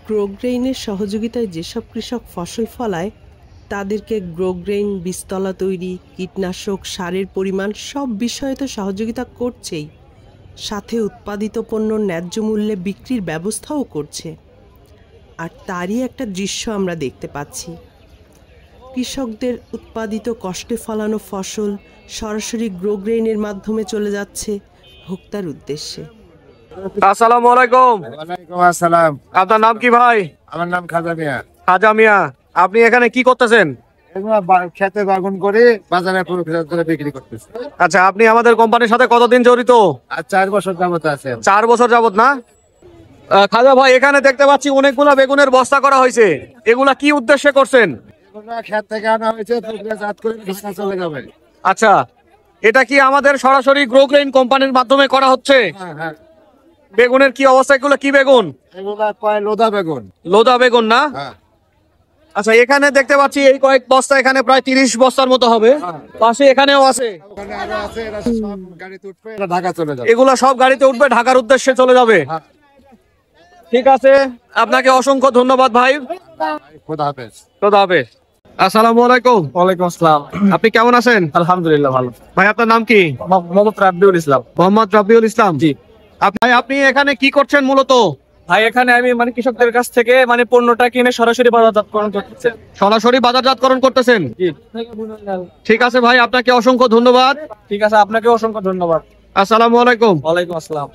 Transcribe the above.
গ্রোগ্রেইনের সহযোগিতায় যেসব কৃষক ফসল ফলায় তাদেরকে গ্রোগ্রেইন বীজতলা তৈরি, কীটনাশক, সারের পরিমাণ সব বিষয়ে তো সহযোগিতা করছেই, সাথে উৎপাদিত পণ্য ন্যায্য মূল্যে বিক্রির ব্যবস্থাও করছে। আর তারই একটা দৃশ্য আমরা দেখতে পাচ্ছি। কৃষকদের উৎপাদিত কষ্টে ফলানো ফসল সরাসরি গ্রোগ্রেইনের মাধ্যমে চলে যাচ্ছে ভোক্তার উদ্দেশ্যে। আসসালামু আলাইকুম। ওয়ালাইকুম আসসালাম। আপনার নাম কি ভাই? আমার নাম খাজা মিয়া। খাজা মিয়া, আপনি এখানে কি করতেছেন? খেতে বাগুন করে বাজারে বিক্রি করতেছি। আচ্ছা, আপনি আমাদের কোম্পানির সাথে কতদিন জড়িত? আর 4 বছর যাবত আছে। 4 বছর যাবত না? খাজা ভাই, এখানে দেখতে পাচ্ছি অনেকগুলা বেগুনের বস্তা করা হয়েছে, এগুলা কি উদ্দেশ্যে করছেন? এগুলো ক্ষেত থেকে আনা হয়েছে, প্রক্রিয়াজাত করে ঢাকা চলে যাবে। আচ্ছা, এটা কি আমাদের সরাসরি গ্রোগ্রেইন কোম্পানির মাধ্যমে করা হচ্ছে? হ্যাঁ হ্যাঁ। বেগুনের কি অবস্থা? এগুলো কি বেগুন? এগুলা কয় লোদা বেগুন। লোদা বেগুন না? হ্যাঁ। আচ্ছা, এখানে দেখতে পাচ্ছি এই কয়েক বস্তা, এখানে প্রায় 30 বস্তার মতো হবে। পাশে এখানেও আছে। ওখানে আরো আছে, এরা সব গাড়িতে উঠবে, এরা ঢাকা চলে যাবে। এগুলা সব গাড়িতে উঠবে, ঢাকার উদ্দেশ্যে চলে যাবে। হ্যাঁ। ঠিক আছে, আপনাকে অসংখ্য ধন্যবাদ ভাই। খোদা হাফেজ। খোদা হাফেজ। আসসালামু আলাইকুম। ওয়ালাইকুম আসসালাম। আপনি কেমন আছেন? আলহামদুলিল্লাহ ভালো। ভাই, আপনার নাম কি? মোহাম্মদ রাব্বিউল ইসলাম। মোহাম্মদ রাবিউল ইসলাম। জি। আপনি এখানে কি করছেন মূলত? ভাই, এখানে আমি কৃষকদের কাছ থেকে পণ্যটা কিনে সরাসরি বাজারজাতকরণ করতেছি। সরাসরি বাজারজাতকরণ করতেছেন? জি। ঠিক আছে ভাই, আপনাকে অসংখ্য ধন্যবাদ। ঠিক আছে, আপনাকে অসংখ্য ধন্যবাদ। আসসালামু আলাইকুম। ওয়ালাইকুম আসসালাম।